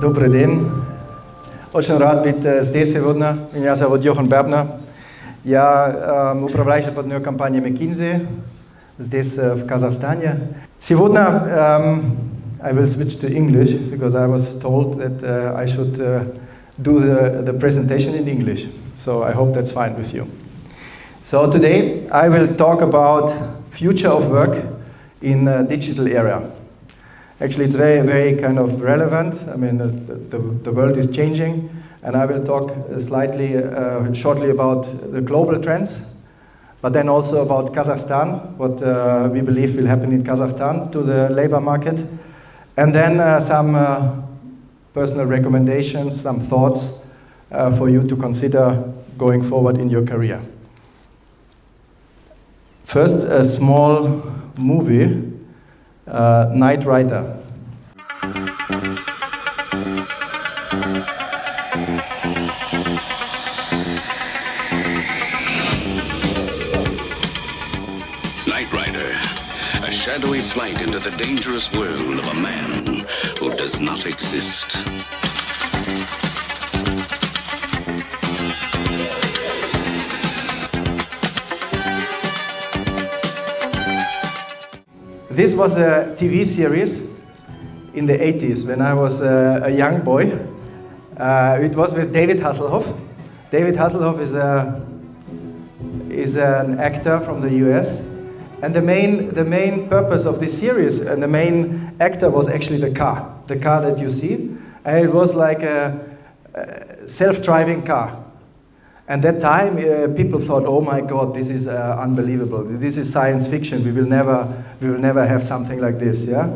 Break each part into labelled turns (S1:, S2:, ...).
S1: Добрый день. Очень рад быть здесь сегодня. Меня зовут Jochen Berbner. Я управляющий партнер компании McKinsey здесь в Казахстане. Сегодня I will switch to English because I was told that I should do the presentation in English. So I hope that's fine with you. So today I will talk about future of work in a digital era. Actually, it's very, very kind of relevant. I mean, the world is changing, and I will talk shortly about the global trends, but then also about Kazakhstan, what we believe will happen in Kazakhstan to the labor market, and then some personal recommendations, some thoughts for you to consider going forward in your career. First, a small movie. Knight Rider.
S2: Knight Rider, a shadowy flight into the dangerous world of a man who does not exist.
S1: This was a TV series in the 80s when I was a young boy. It was with David Hasselhoff. David Hasselhoff is an actor from the US. And the main purpose of this series and the main actor was actually the car that you see. And it was like a self-driving car. And that time, people thought, "Oh my God, this is unbelievable. This is science fiction. We will never have something like this." Yeah,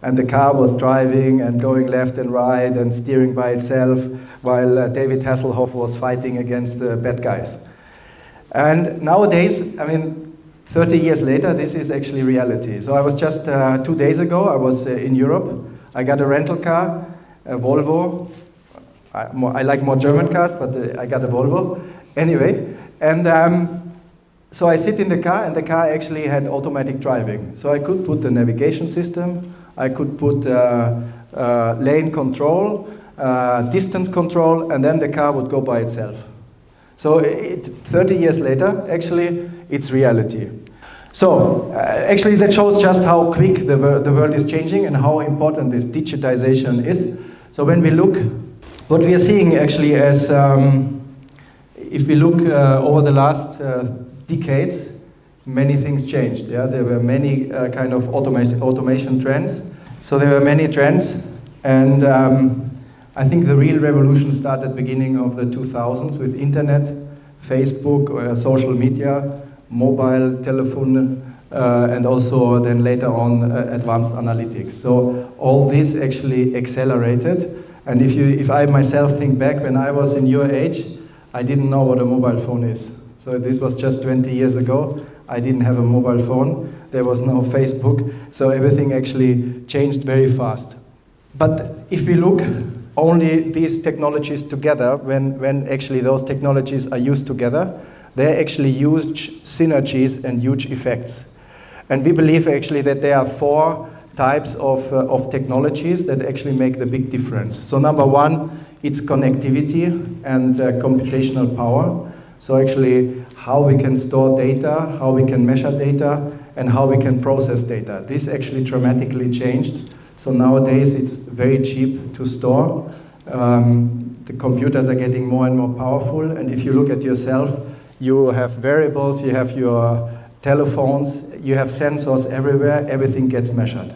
S1: and the car was driving and going left and right and steering by itself, while David Hasselhoff was fighting against the bad guys. And nowadays, I mean, 30 years later, this is actually reality. So I was just 2 days ago. I was in Europe. I got a rental car, a Volvo. I like more German cars, but I got a Volvo. Anyway, and so I sit in the car, and the car actually had automatic driving. So I could put the navigation system, I could put lane control, distance control, and then the car would go by itself. So 30 years later, actually, it's reality. So actually that shows just how quick the world is changing and how important this digitization is. So when we look, what we are seeing actually as if we look over the last decades, many things changed. Yeah? There were many kind of automation trends. So there were many trends, and I think the real revolution started beginning of the 2000s with internet, Facebook, social media, mobile telephone, and also then later on advanced analytics. So all this actually accelerated. And if I myself think back when I was in your age, I didn't know what a mobile phone is. So this was just 20 years ago. I didn't have a mobile phone. There was no Facebook. So everything actually changed very fast. But if we look only these technologies together, when actually those technologies are used together, they're actually huge synergies and huge effects. And we believe actually that there are four types of technologies that actually make the big difference. So number one, it's connectivity and computational power. So actually how we can store data, how we can measure data, and how we can process data. This actually dramatically changed. So nowadays it's very cheap to store. The computers are getting more and more powerful, and if you look at yourself, you have variables, you have your telephones, you have sensors everywhere, everything gets measured.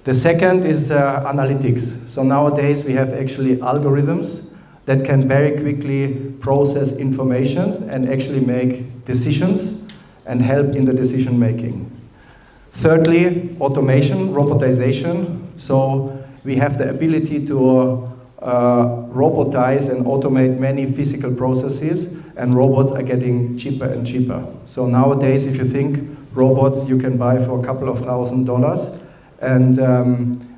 S1: The second is analytics. So nowadays we have actually algorithms that can very quickly process information and actually make decisions and help in the decision making. Thirdly, automation, robotization. So we have the ability to robotize and automate many physical processes, and robots are getting cheaper and cheaper. So nowadays, if you think robots you can buy for a couple of $1,000s, and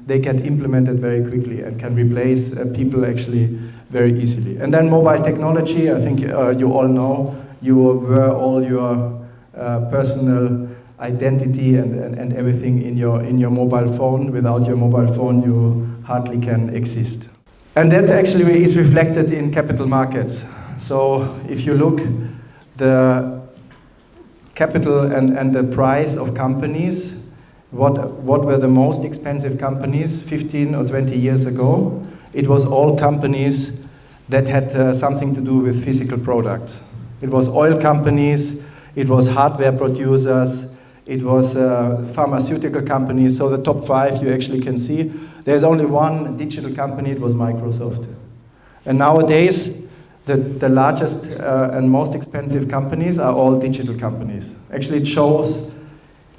S1: they get implemented very quickly and can replace people actually very easily. And then mobile technology, I think you all know, you were all your personal identity and everything in your mobile phone. Without your mobile phone, you hardly can exist. And that actually is reflected in capital markets. So if you look, the capital and the price of companies, what were the most expensive companies 15 or 20 years ago? It was all companies that had something to do with physical products. It was oil companies, it was hardware producers, it was pharmaceutical companies. So the top 5 you actually can see. There's only one digital company, it was Microsoft. And nowadays, the largest and most expensive companies are all digital companies. Actually, it shows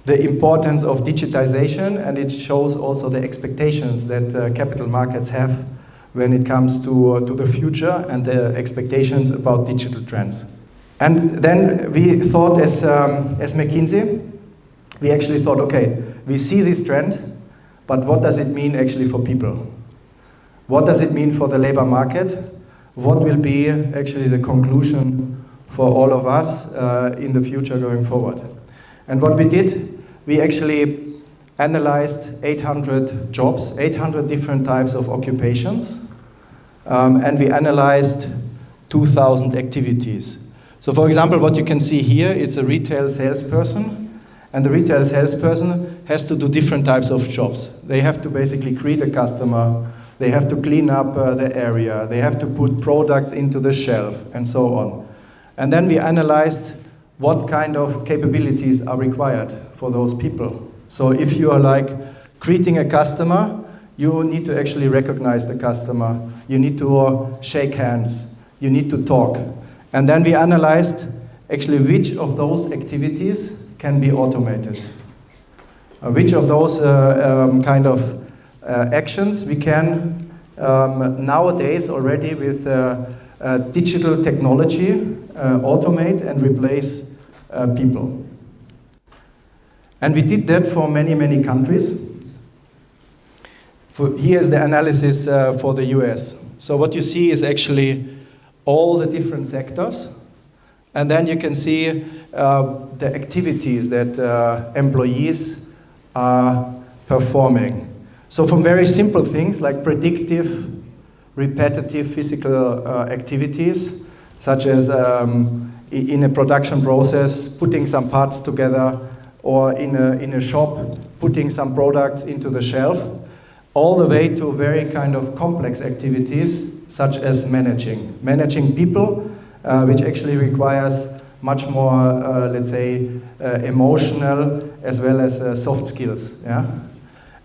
S1: the importance of digitization, and it shows also the expectations that capital markets have when it comes to the future and the expectations about digital trends. And then we thought as McKinsey, we actually thought, okay, we see this trend, but what does it mean actually for people? What does it mean for the labor market? What will be actually the conclusion for all of us in the future going forward? And what we did, we actually analyzed 800 jobs, 800 different types of occupations, and we analyzed 2,000 activities. So for example, what you can see here is a retail salesperson, and the retail salesperson has to do different types of jobs. They have to basically greet a customer, they have to clean up the area, they have to put products into the shelf, and so on. And then we analyzed what kind of capabilities are required for those people. So if you are like greeting a customer, you need to actually recognize the customer, you need to shake hands, you need to talk. And then we analyzed actually which of those activities can be automated. Which of those kind of actions we can nowadays already with digital technology automate and replace people. And we did that for many, many countries. Here's the analysis for the US. So what you see is actually all the different sectors, and then you can see the activities that employees are performing. So from very simple things like predictive, repetitive physical activities, such as in a production process, putting some parts together, or in a shop, putting some products into the shelf, all the way to very kind of complex activities, such as managing people, which actually requires much more, let's say, emotional as well as soft skills. Yeah?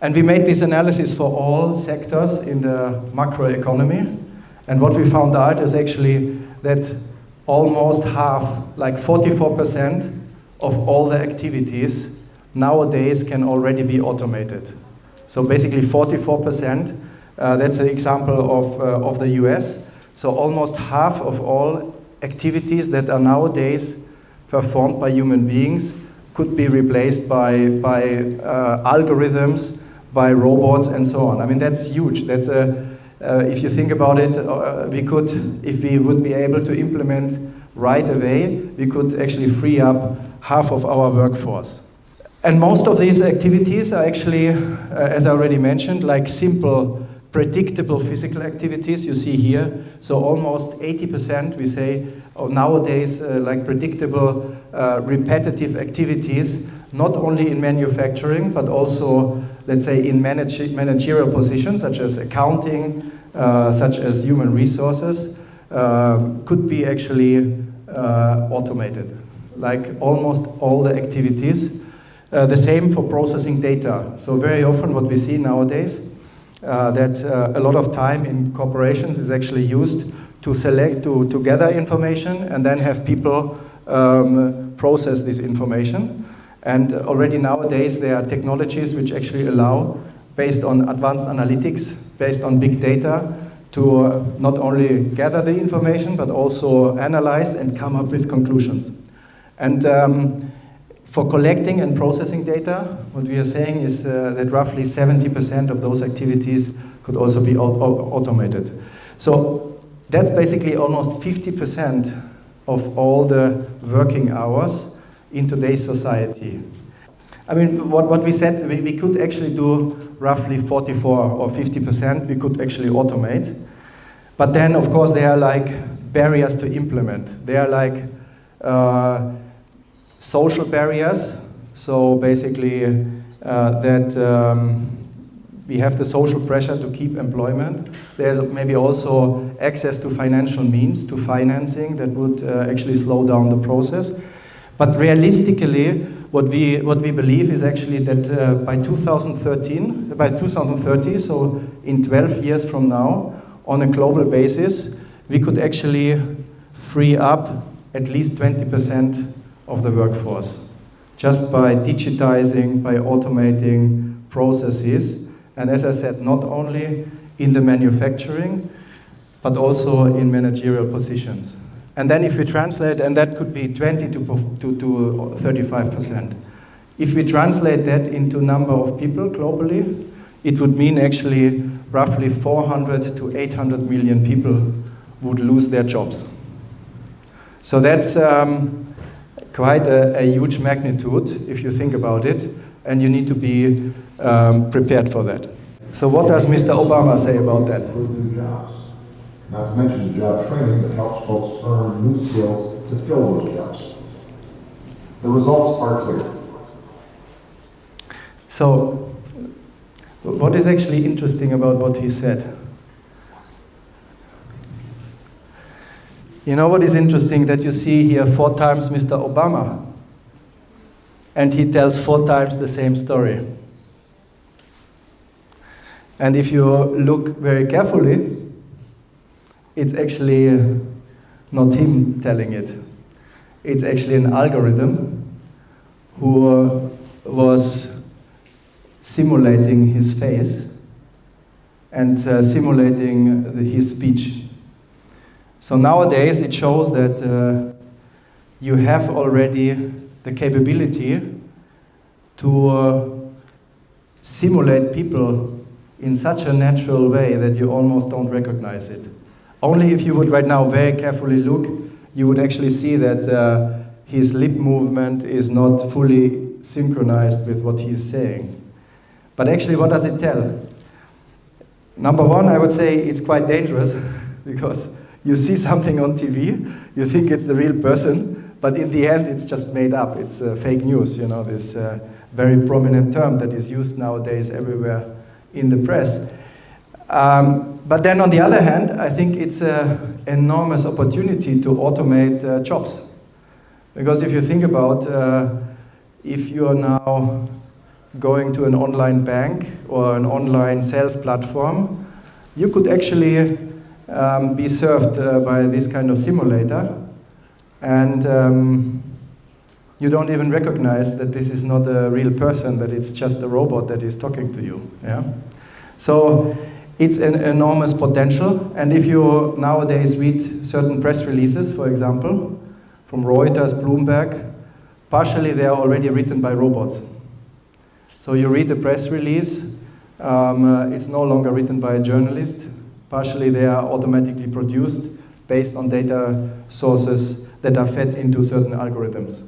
S1: And we made this analysis for all sectors in the macroeconomy, and what we found out is actually that almost half, like 44% of all the activities nowadays can already be automated. So basically 44%, that's an example of the US. So almost half of all activities that are nowadays performed by human beings could be replaced by algorithms, by robots, and so on. I mean, that's huge. That's if you think about it, we could, if we would be able to implement right away, we could actually free up half of our workforce. And most of these activities are actually, as I already mentioned, like simple, predictable physical activities you see here. So almost 80% we say nowadays like predictable, repetitive activities, not only in manufacturing, but also, let's say, in managerial positions such as accounting, such as human resources, could be actually automated, like almost all the activities. The same for processing data. So very often what we see nowadays, that a lot of time in corporations is actually used to select, to gather information and then have people process this information. And already nowadays there are technologies which actually allow, based on advanced analytics, based on big data, to not only gather the information but also analyze and come up with conclusions. And for collecting and processing data, what we are saying is that roughly 70% of those activities could also be automated. So that's basically almost 50% of all the working hours in today's society. I mean, what we said, we could actually do roughly 44 or 50%, we could actually automate. But then, of course, there are like barriers to implement. They are like social barriers. So basically, we have the social pressure to keep employment. There's maybe also access to financial means, to financing that would actually slow down the process. But realistically, what we believe is actually that by 2030, so in 12 years from now, on a global basis, we could actually free up at least 20% of the workforce, just by digitizing, by automating processes. And as I said, not only in the manufacturing, but also in managerial positions. And then if we translate, and that could be 20 to 35%. If we translate that into number of people globally, it would mean actually roughly 400 to 800 million people would lose their jobs. So that's quite a huge magnitude if you think about it, and you need to be prepared for that. So what does Mr. Obama say about that?
S3: Not to mention job training that helps folks earn new skills to fill those jobs. The results are clear.
S1: So, what is actually interesting about what he said? You know what is interesting? That you see here 4 times Mr. Obama, and he tells 4 times the same story. And if you look very carefully, it's actually not him telling it. It's actually an algorithm who was simulating his face and simulating his speech. So nowadays it shows that you have already the capability to simulate people in such a natural way that you almost don't recognize it. Only if you would right now very carefully look, you would actually see that his lip movement is not fully synchronized with what he is saying. But actually, what does it tell? Number one, I would say it's quite dangerous because you see something on TV, you think it's the real person, but in the end it's just made up. It's fake news, you know, this very prominent term that is used nowadays everywhere in the press. But then on the other hand, I think it's an enormous opportunity to automate jobs. Because if you think about if you are now going to an online bank or an online sales platform, you could actually be served by this kind of simulator, and you don't even recognize that this is not a real person, that it's just a robot that is talking to you. Yeah? So it's an enormous potential, and if you nowadays read certain press releases, for example, from Reuters, Bloomberg, partially they are already written by robots. So you read the press release, it's no longer written by a journalist. Partially they are automatically produced based on data sources that are fed into certain algorithms.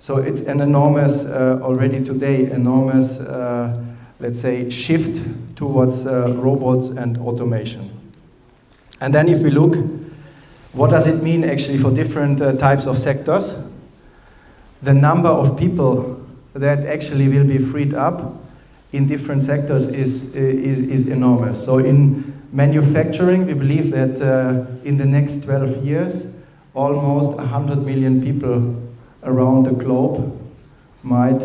S1: So it's an enormous, already today, enormous, let's say, shift towards robots and automation. And then if we look, what does it mean actually for different types of sectors? The number of people that actually will be freed up in different sectors is enormous. So in manufacturing, we believe that in the next 12 years, almost 100 million people around the globe might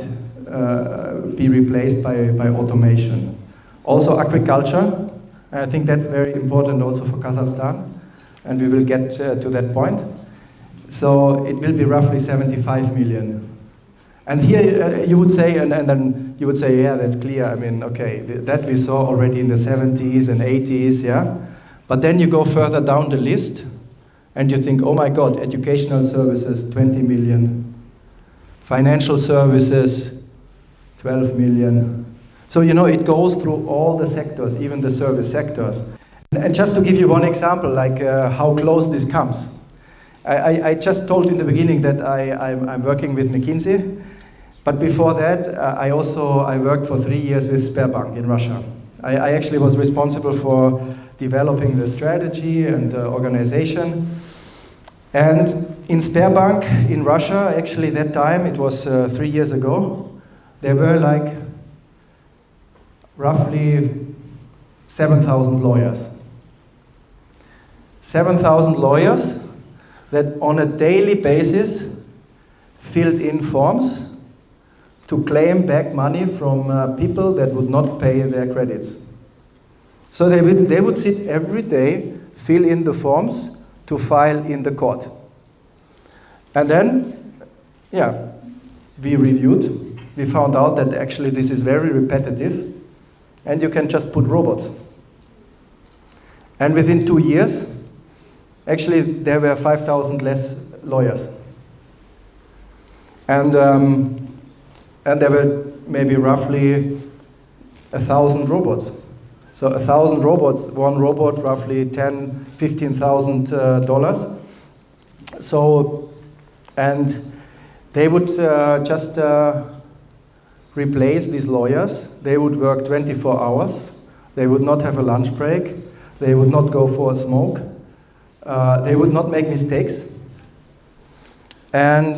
S1: be replaced by automation. Also agriculture, I think that's very important also for Kazakhstan, and we will get to that point. So it will be roughly 75 million. And here you would say, and then you would say, yeah, that's clear. I mean, okay, that we saw already in the 70s and 80s, yeah? But then you go further down the list, and you think, oh my God, educational services, 20 million. Financial services, 12 million. So, you know, it goes through all the sectors, even the service sectors. And just to give you one example, like how close this comes. I just told in the beginning that I'm working with McKinsey, but before that, I worked for 3 years with Sberbank in Russia. I actually was responsible for developing the strategy and the organization. And in Sberbank in Russia, actually that time, it was 3 years ago, there were like roughly 7,000 lawyers. 7,000 lawyers that on a daily basis filled in forms to claim back money from people that would not pay their credits. So they would sit every day, fill in the forms to file in the court. And then, we reviewed. We found out that actually this is very repetitive, and you can just put robots. And within 2 years, actually there were 5,000 less lawyers. And there were maybe roughly 1,000 robots. So 1,000 robots, one robot roughly $15,000. So, and they would just replace these lawyers. They would work 24 hours. They would not have a lunch break. They would not go for a smoke. They would not make mistakes. And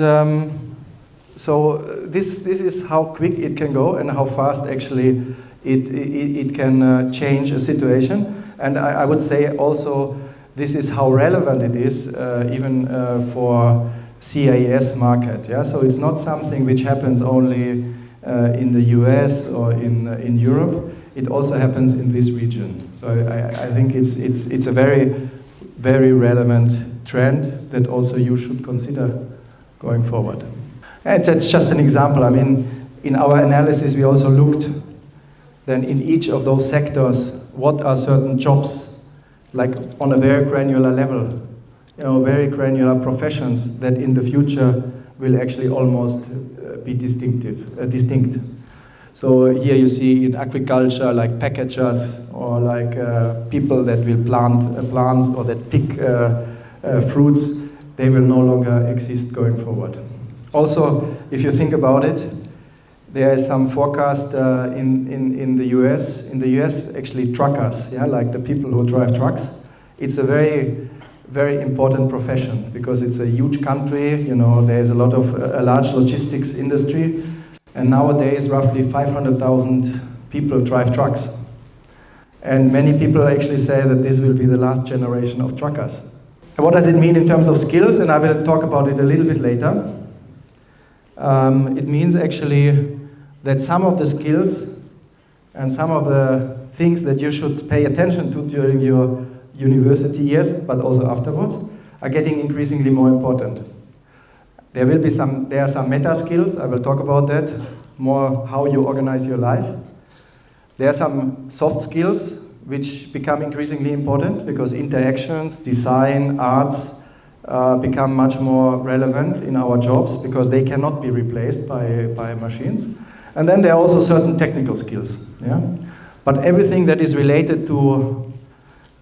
S1: so this is how quick it can go and how fast actually it can change a situation. And I would say also this is how relevant it is even for CIS market. Yeah? So it's not something which happens only in the US or in Europe. It also happens in this region. So I think it's a very, very relevant trend that also you should consider going forward. And that's just an example. I mean, in our analysis, we also looked then in each of those sectors, what are certain jobs, like on a very granular level, very granular professions that in the future will actually almost be distinct. So here you see in agriculture, like packagers or like people that will plant plants or that pick fruits, they will no longer exist going forward. Also, if you think about it, there is some forecast in the US. In the US, actually truckers, like the people who drive trucks, it's a very, very important profession because it's a huge country. There's a large logistics industry, and nowadays roughly 500,000 people drive trucks. And many people actually say that this will be the last generation of truckers. And what does it mean in terms of skills? And I will talk about it a little bit later. It means actually that some of the skills and some of the things that you should pay attention to during your university years, but also afterwards, are getting increasingly more important. There are some meta skills, I will talk about that, more how you organize your life. There are some soft skills which become increasingly important because interactions, design, arts become much more relevant in our jobs because they cannot be replaced by machines. And then there are also certain technical skills. But everything that is related to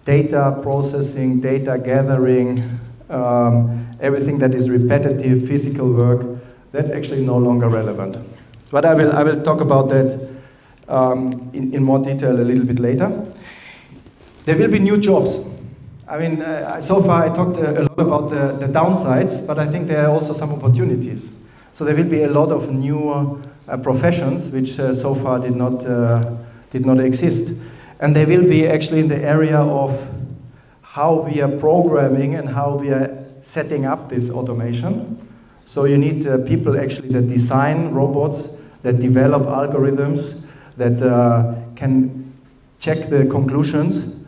S1: data processing, data gathering, everything that is repetitive, physical work, that's actually no longer relevant. But I will talk about that in more detail a little bit later. There will be new jobs. I mean, so far I talked a lot about the downsides, but I think there are also some opportunities. So there will be a lot of new professions which so far did not exist. And they will be actually in the area of how we are programming and how we are setting up this automation. So you need people actually that design robots, that develop algorithms, that can check the conclusions.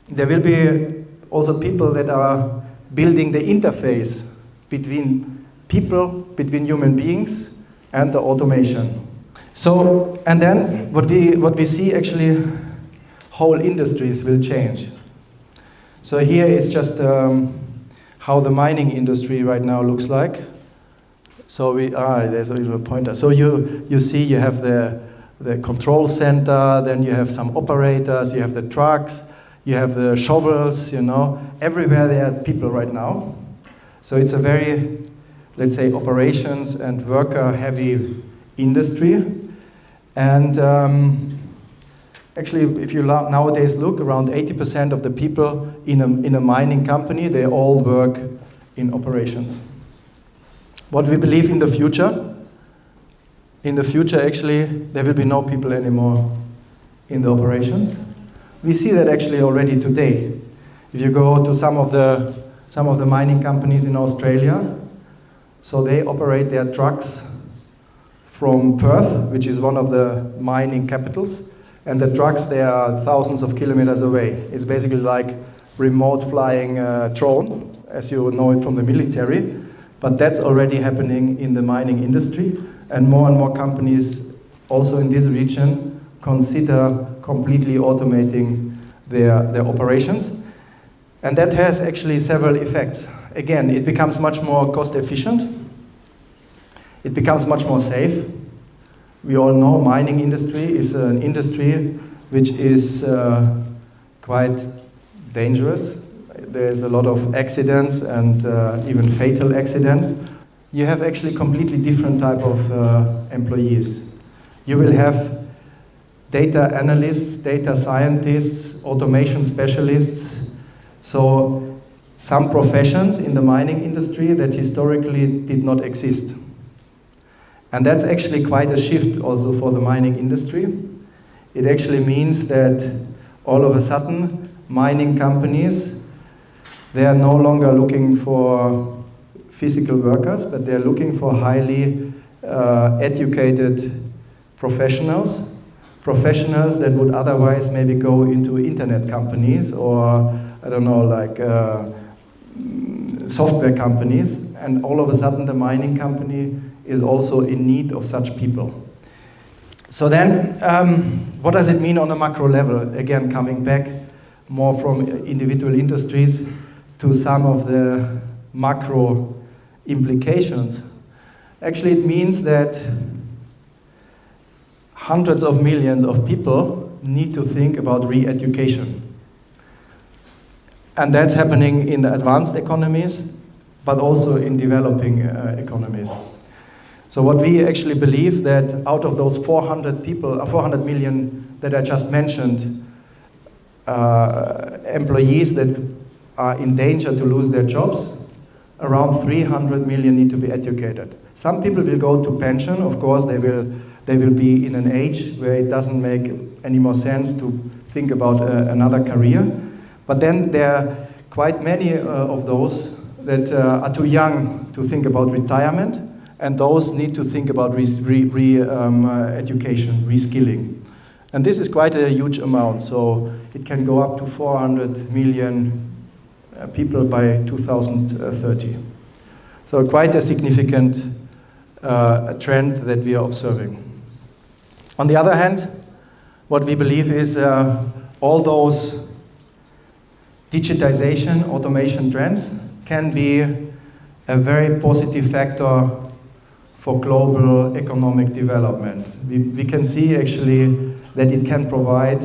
S1: There will be also people that are building the interface between people, between human beings, and the automation. So, and then what we see actually, whole industries will change. So here is just how the mining industry right now looks like. So there's a little pointer. So you see you have the control center, then you have some operators, you have the trucks, you have the shovels, everywhere there are people right now. So it's a very, let's say, operations and worker-heavy industry. And Actually, if you nowadays look, around 80% of the people in a mining company, they all work in operations. What we believe in the future actually, there will be no people anymore in the operations. We see that actually already today. If you go to some of the mining companies in Australia, so they operate their trucks from Perth, which is one of the mining capitals, and the trucks, they are thousands of kilometers away. It's basically like remote flying drone, as you know it from the military, but that's already happening in the mining industry, and more companies also in this region consider completely automating their operations. And that has actually several effects. Again, it becomes much more cost efficient. It becomes much more safe. We all know mining industry is an industry which is quite dangerous. There's a lot of accidents and even fatal accidents. You have actually completely different type of employees. You will have data analysts, data scientists, automation specialists. So some professions in the mining industry that historically did not exist. And that's actually quite a shift also for the mining industry. It actually means that all of a sudden mining companies, they are no longer looking for physical workers, but they're looking for highly educated professionals that would otherwise maybe go into internet companies or, I don't know, like software companies, and all of a sudden the mining company is also in need of such people. So then, what does it mean on a macro level? Again, coming back more from individual industries to some of the macro implications. Actually, it means that hundreds of millions of people need to think about re-education. And that's happening in the advanced economies, but also in developing economies. So what we actually believe that out of those 400 million that I just mentioned, employees that are in danger to lose their jobs, around 300 million need to be educated. Some people will go to pension, of course, they will be in an age where it doesn't make any more sense to think about another career. But then there are quite many of those that are too young to think about retirement, and those need to think about education, reskilling. And this is quite a huge amount, so it can go up to 400 million people by 2030. So quite a significant trend that we are observing. On the other hand, what we believe is all those digitization, automation trends can be a very positive factor for global economic development. We can see actually that it can provide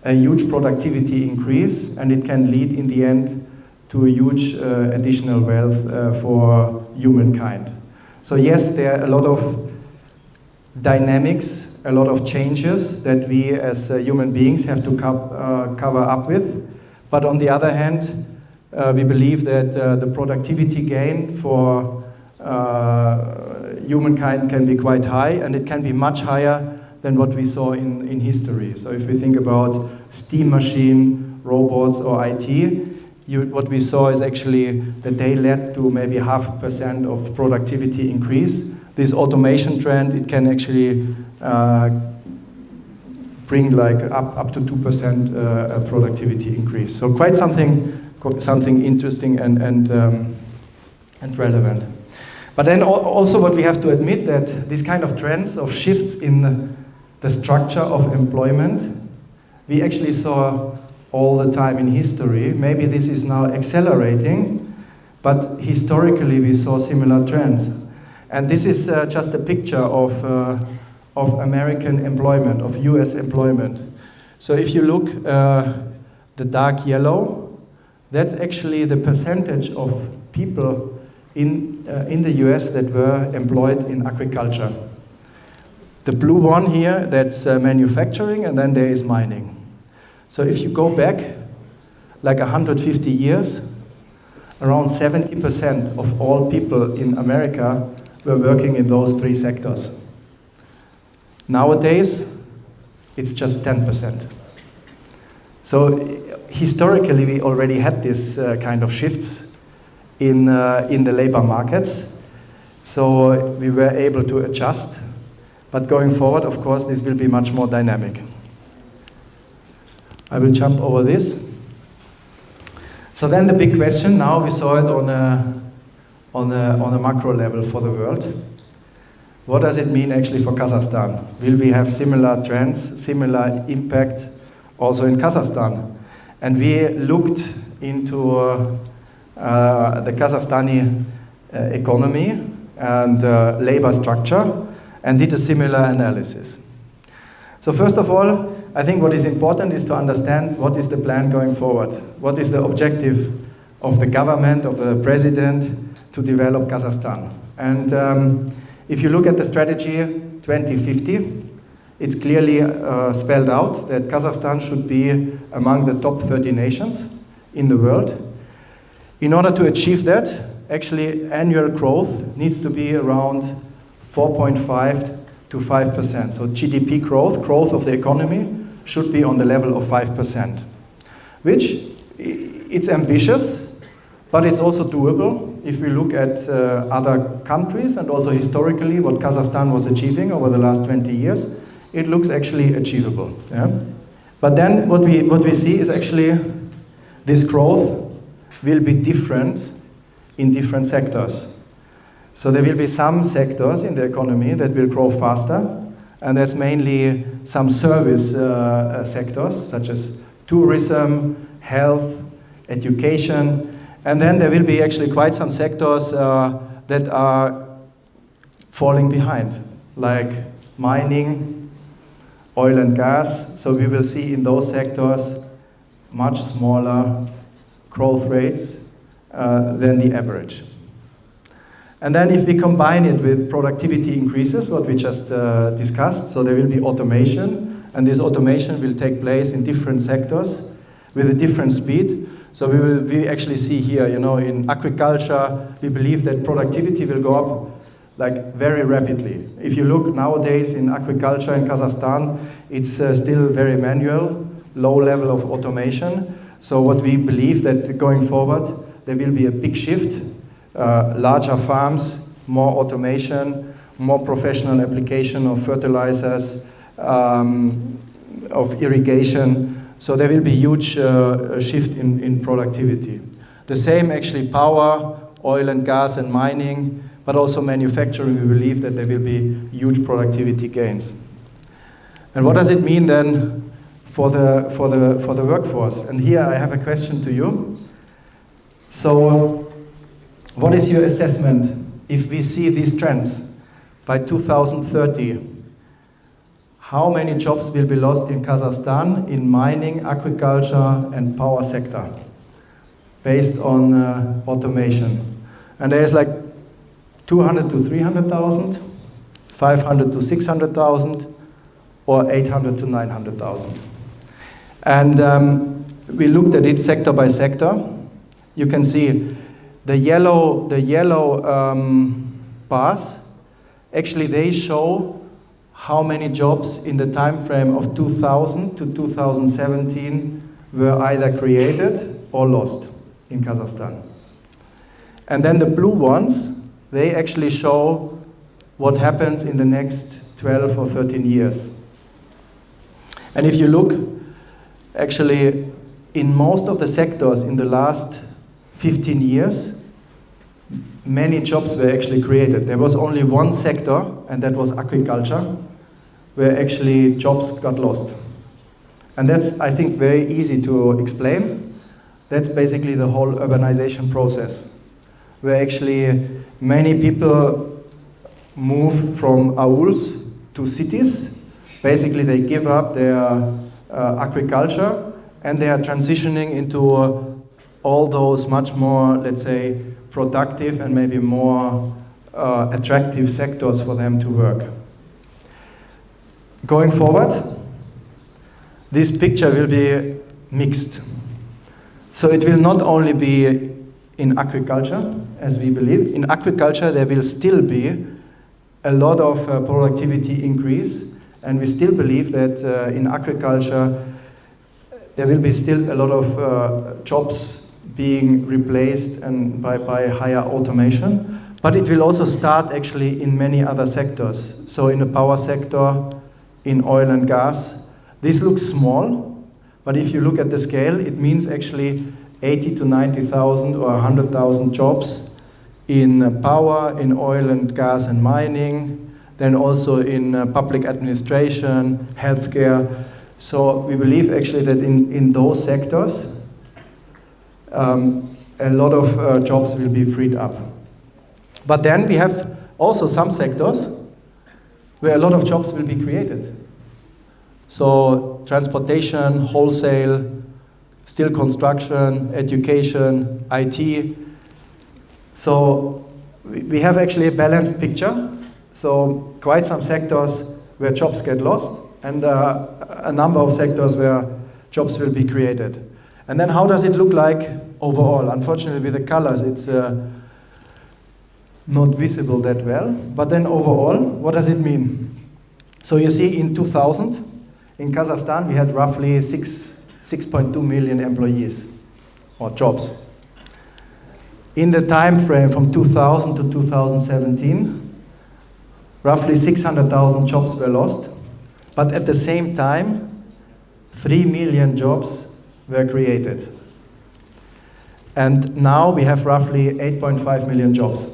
S1: a huge productivity increase, and it can lead in the end to a huge additional wealth for humankind. So yes, there are a lot of dynamics, a lot of changes that we as human beings have to cover up with. But on the other hand, we believe that the productivity gain for humankind can be quite high, and it can be much higher than what we saw in history. So if we think about steam machine, robots, or IT, what we saw is actually that they led to maybe 0.5% of productivity increase. This automation trend, it can actually bring like up to 2% productivity increase. So quite something interesting and relevant. But then also what we have to admit that these kind of trends of shifts in the structure of employment, we actually saw all the time in history. Maybe this is now accelerating, but historically we saw similar trends. And this is just a picture of American employment, of US employment. So if you look the dark yellow, that's actually the percentage of people in the US that were employed in agriculture. The blue one here, that's manufacturing, and then there is mining. So if you go back like 150 years, around 70% of all people in America were working in those three sectors. Nowadays, it's just 10%. So historically, we already had this kind of shifts in the labor markets. So we were able to adjust. But going forward, of course, this will be much more dynamic. I will jump over this. So then the big question, now we saw it on a macro level for the world. What does it mean actually for Kazakhstan? Will we have similar trends, similar impact also in Kazakhstan? And we looked into the Kazakhstani economy and labor structure and did a similar analysis. So first of all, I think what is important is to understand what is the plan going forward. What is the objective of the government, of the president to develop Kazakhstan? And if you look at the strategy 2050, it's clearly spelled out that Kazakhstan should be among the top 30 nations in the world. In order to achieve that, actually annual growth needs to be around 4.5 to 5%. So GDP growth of the economy, should be on the level of 5%, which it's ambitious, but it's also doable. If we look at other countries and also historically what Kazakhstan was achieving over the last 20 years, it looks actually achievable. Yeah? But then what we see is actually this growth will be different in different sectors. So there will be some sectors in the economy that will grow faster, and that's mainly some service sectors, such as tourism, health, education, and then there will be actually quite some sectors that are falling behind, like mining, oil and gas. So we will see in those sectors much smaller growth rates than the average. And then if we combine it with productivity increases, what we just discussed, so there will be automation, and this automation will take place in different sectors with a different speed. So we actually see here, in agriculture, we believe that productivity will go up like very rapidly. If you look nowadays in agriculture in Kazakhstan, it's still very manual, low level of automation. So what we believe that going forward, there will be a big shift. Larger farms, more automation, more professional application of fertilizers, of irrigation. So there will be huge shift in productivity. The same actually power, oil and gas and mining, but also manufacturing, we believe that there will be huge productivity gains. And what does it mean then for the workforce? And here I have a question to you. So what is your assessment if we see these trends by 2030? How many jobs will be lost in Kazakhstan in mining, agriculture, and power sector based on automation? And there is like 200 to 300,000, 500 to 600,000, or 800 to 900,000. And we looked at it sector by sector. You can see the yellow bars, actually they show how many jobs in the time frame of 2000 to 2017 were either created or lost in Kazakhstan. And then the blue ones, they actually show what happens in the next 12 or 13 years. And if you look, actually, in most of the sectors in the last 15 years, many jobs were actually created. There was only one sector, and that was agriculture, where actually jobs got lost. And that's, I think, very easy to explain. That's basically the whole urbanization process, where actually many people move from auls to cities. Basically, they give up their agriculture, and they are transitioning into all those much more, let's say, productive and maybe more attractive sectors for them to work. Going forward, this picture will be mixed. So it will not only be in agriculture, as we believe. In agriculture, there will still be a lot of productivity increase, and we still believe that in agriculture, there will be still a lot of jobs being replaced and by higher automation. But it will also start actually in many other sectors. So in the power sector, in oil and gas. This looks small, but if you look at the scale, it means actually 80 to 90,000 or 100,000 jobs in power, in oil and gas and mining, then also in public administration, healthcare. So we believe actually that in those sectors, a lot of jobs will be freed up. But then we have also some sectors where a lot of jobs will be created. So transportation, wholesale, steel construction, education, IT. So we have actually a balanced picture. So quite some sectors where jobs get lost, and a number of sectors where jobs will be created. And then how does it look like overall? Unfortunately, with the colors, it's not visible that well. But then overall, what does it mean? So you see in 2000, in Kazakhstan, we had roughly 6.2 million employees, or jobs. In the time frame from 2000 to 2017, roughly 600,000 jobs were lost, but at the same time, 3 million jobs were created. And now we have roughly 8.5 million jobs.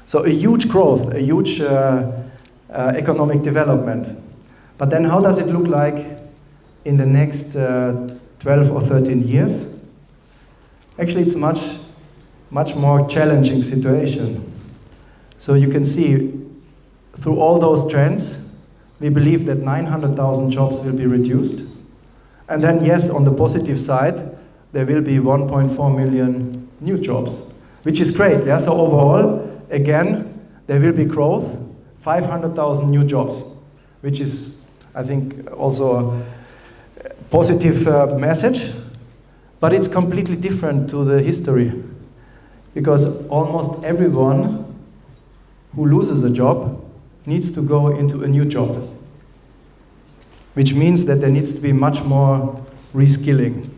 S1: So a huge growth, a huge economic development. But then how does it look like in the next 12 or 13 years? Actually, it's much more challenging situation. So you can see through all those trends, we believe that 900,000 jobs will be reduced. And then yes, on the positive side, there will be 1.4 million new jobs, which is great, yeah? So overall, again, there will be growth, 500,000 new jobs, which is, I think, also a positive message, but it's completely different to the history, because almost everyone who loses a job needs to go into a new job, which means that there needs to be much more reskilling.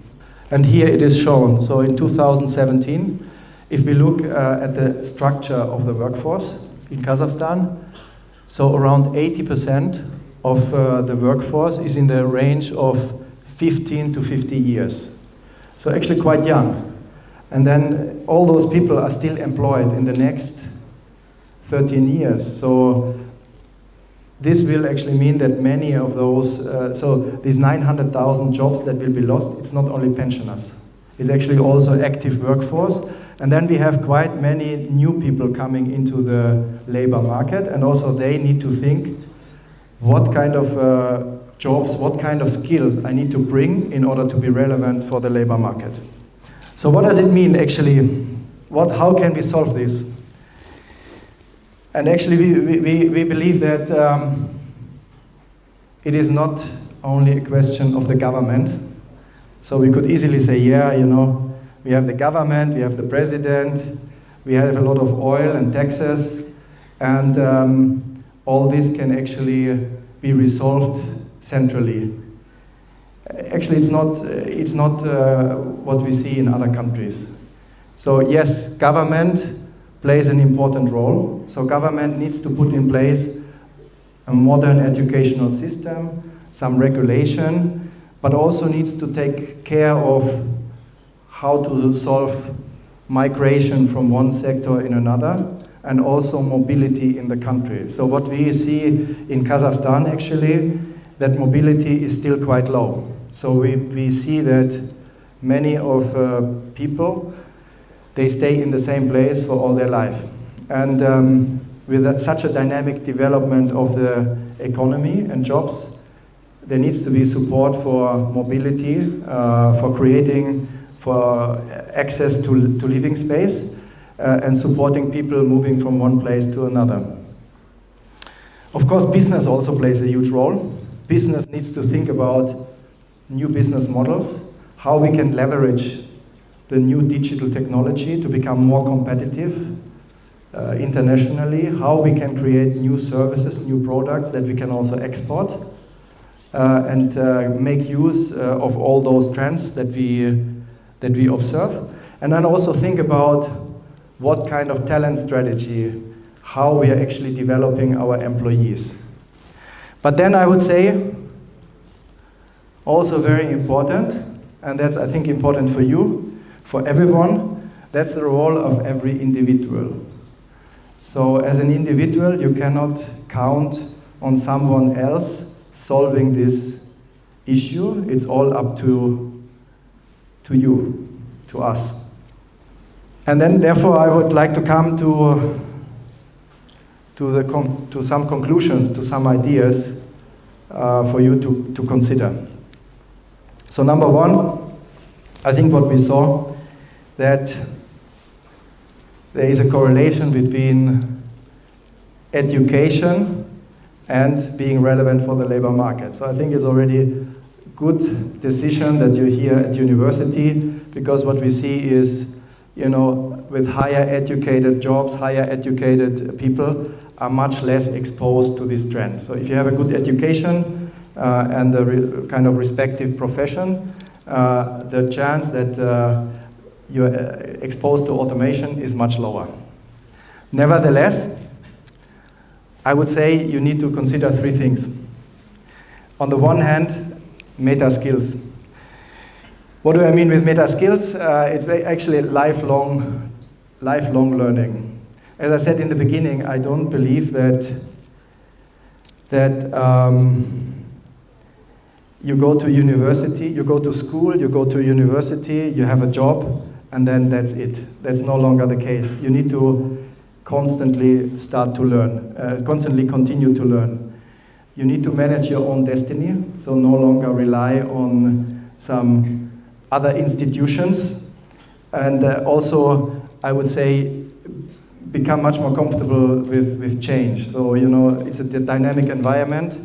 S1: And here it is shown. So in 2017, if we look at the structure of the workforce in Kazakhstan, so around 80% of the workforce is in the range of 15 to 50 years. So actually quite young. And then all those people are still employed in the next 13 years. So this will actually mean that many of those, so these 900,000 jobs that will be lost, it's not only pensioners. It's actually also active workforce. And then we have quite many new people coming into the labor market, and also they need to think what kind of jobs, what kind of skills I need to bring in order to be relevant for the labor market. So what does it mean actually? How can we solve this? And actually we believe that it is not only a question of the government. So we could easily say, yeah, you know, we have the government, we have the president, we have a lot of oil and taxes, and all this can actually be resolved centrally. Actually, it's not what we see in other countries. So yes, government plays an important role. So government needs to put in place a modern educational system, some regulation, but also needs to take care of how to solve migration from one sector in another, and also mobility in the country. So what we see in Kazakhstan actually, that mobility is still quite low. So we see that many of people, they stay in the same place for all their life. And with such a dynamic development of the economy and jobs, there needs to be support for mobility, for creating, for access to living space, and supporting people moving from one place to another. Of course, business also plays a huge role. Business needs to think about new business models, how we can leverage the new digital technology to become more competitive internationally, how we can create new services, new products that we can also export, and make use of all those trends that we observe. And then also think about what kind of talent strategy, how we are actually developing our employees. But then I would say, also very important, and that's I think important for you, for everyone, that's the role of every individual. So as an individual, you cannot count on someone else solving this issue. It's all up to you, to us. And then therefore I would like to come to some conclusions, to some ideas for you to consider. So number one, I think what we saw, that there is a correlation between education and being relevant for the labor market. So I think it's already a good decision that you're here at university, because what we see is, you know, with higher educated jobs, higher educated people are much less exposed to this trend. So if you have a good education and a kind of respective profession, the chance that you're exposed to automation is much lower. Nevertheless, I would say you need to consider three things. On the one hand, meta skills. What do I mean with meta skills? It's actually lifelong learning. As I said in the beginning, I don't believe that you go to university, you go to school, you go to university, you have a job, and then that's it. That's no longer the case. You need to constantly start to learn, constantly continue to learn. You need to manage your own destiny, so no longer rely on some other institutions. And also, I would say, become much more comfortable with change. So, you know, it's a dynamic environment,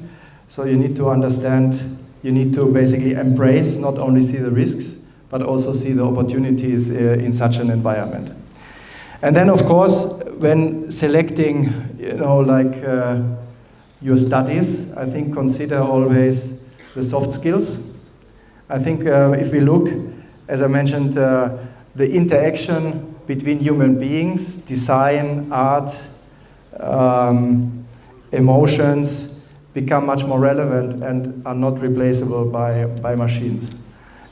S1: so you need to understand, you need to basically embrace, not only see the risks, but also see the opportunities in such an environment. And then, of course, when selecting, you know, like your studies, I think consider always the soft skills. I think if we look, as I mentioned, the interaction between human beings, design, art, emotions, become much more relevant and are not replaceable by machines.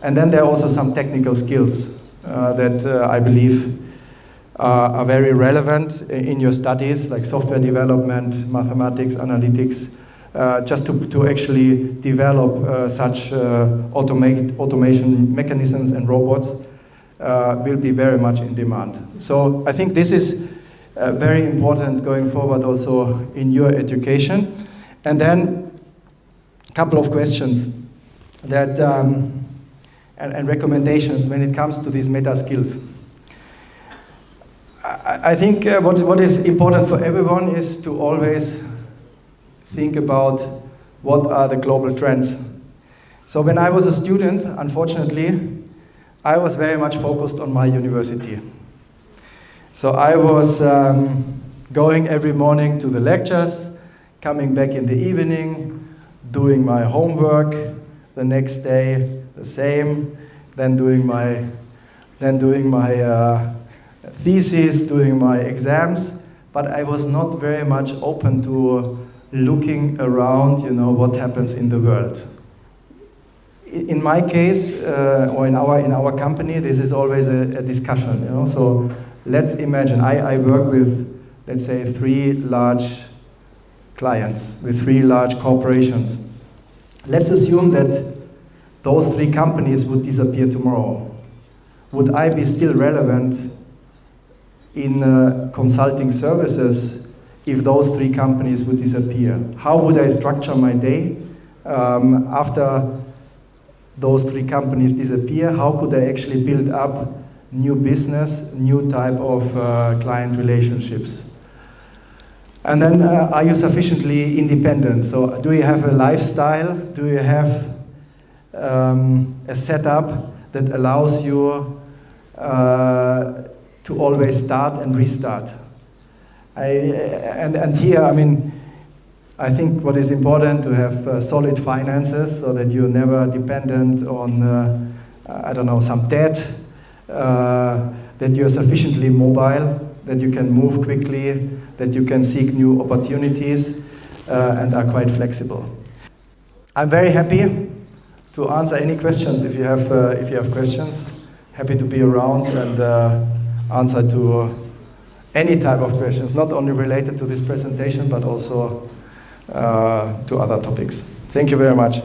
S1: And then there are also some technical skills that I believe are very relevant in your studies, like software development, mathematics, analytics, just to actually develop such automation mechanisms and robots will be very much in demand. So I think this is very important going forward also in your education. And then a couple of questions that and recommendations when it comes to these meta skills. I think what is important for everyone is to always think about what are the global trends. So when I was a student, unfortunately, I was very much focused on my university. So I was going every morning to the lectures, coming back in the evening, doing my homework, the next day the same, then doing my thesis, doing my exams, but I was not very much open to looking around, you know, what happens in the world. In my case, or in our company, this is always a discussion, you know. So let's imagine I work with, let's say, 3 large clients, with 3 large corporations. Let's assume that those 3 companies would disappear tomorrow. Would I be still relevant in consulting services if those 3 companies would disappear? How would I structure my day after those 3 companies disappear? How could I actually build up new business, new type of client relationships? And then, are you sufficiently independent? So, do you have a lifestyle? Do you have a setup that allows you to always start and restart? And here, I mean, I think what is important to have solid finances so that you're never dependent on, I don't know, some debt, that you're sufficiently mobile, that you can move quickly, that you can seek new opportunities, and are quite flexible. I'm very happy to answer any questions if you have questions. Happy to be around and answer to any type of questions, not only related to this presentation, but also to other topics. Thank you very much.